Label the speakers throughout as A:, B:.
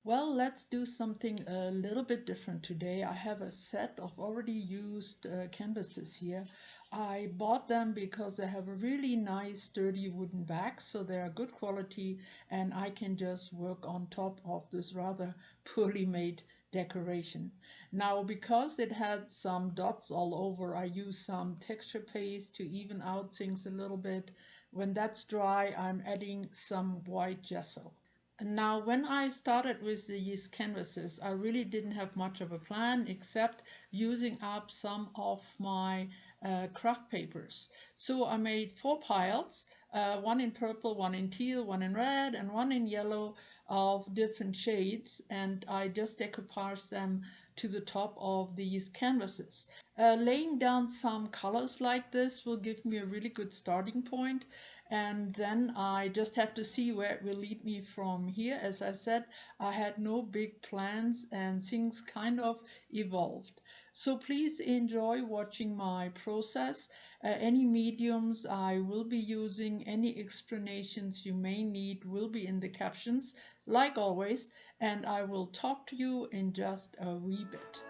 A: Well, let's do something a little bit different today. I have a set of already used canvases here. I bought them because they have a really nice sturdy wooden back, so they are good quality and I can just work on top of this rather poorly made decoration. Now, because it had some dots all over, I used some texture paste to even out things a little bit. When that's dry, I'm adding some white gesso. Now, when I started with these canvases, I really didn't have much of a plan except using up some of my craft papers. So I made four piles, one in purple, one in teal, one in red, and one in yellow of different shades, and I just decoupaged them to the top of these canvases. Laying down some colors like this will give me a really good starting point, and then I just have to see where it will lead me from here. As I said, I had no big plans and things kind of evolved. So please enjoy watching my process. Any mediums I will be using, any explanations you may need will be in the captions, like always, and I will talk to you in just a wee bit.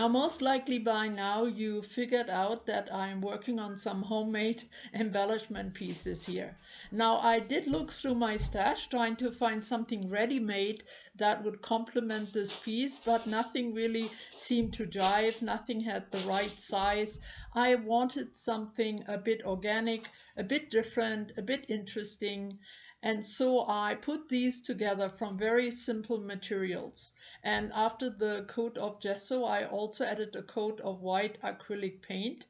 A: Now, most likely by now you figured out that I'm working on some homemade embellishment pieces here. Now, I did look through my stash trying to find something ready-made that would complement this piece, but nothing really seemed to jive. Nothing had the right size. I wanted something a bit organic, a bit different, a bit interesting. And so I put these together from very simple materials. And after the coat of gesso, I also added a coat of white acrylic paint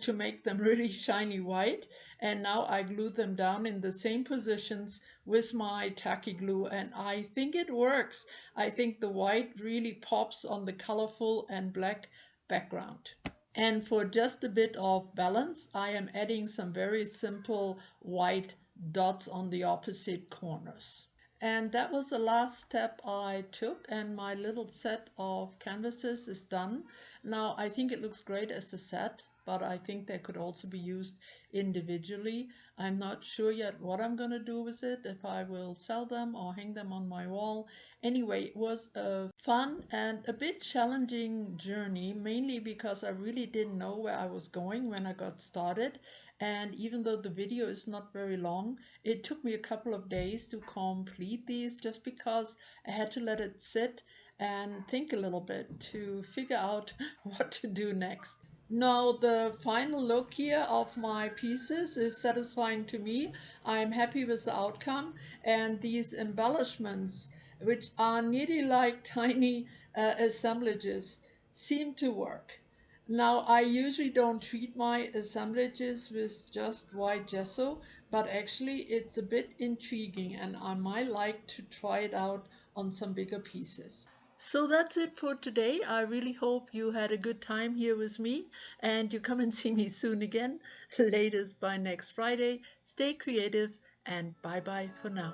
A: to make them really shiny white. And now I glue them down in the same positions with my tacky glue. And I think it works. I think the white really pops on the colorful and black background. And for just a bit of balance, I am adding some very simple white dots on the opposite corners. And that was the last step I took, and my little set of canvases is done. Now I think it looks great as a set, but I think they could also be used individually. I'm not sure yet what I'm going to do with it, if I will sell them or hang them on my wall. Anyway, it was a fun and a bit challenging journey, mainly because I really didn't know where I was going when I got started. And even though the video is not very long, it took me a couple of days to complete these just because I had to let it sit and think a little bit to figure out what to do next. Now, the final look here of my pieces is satisfying to me. I'm happy with the outcome, and these embellishments, which are nearly like tiny assemblages, seem to work. Now, I usually don't treat my assemblages with just white gesso, but actually it's a bit intriguing and I might like to try it out on some bigger pieces. So that's it for today. I really hope you had a good time here with me and you come and see me soon again, latest by next Friday. Stay creative and bye bye for now.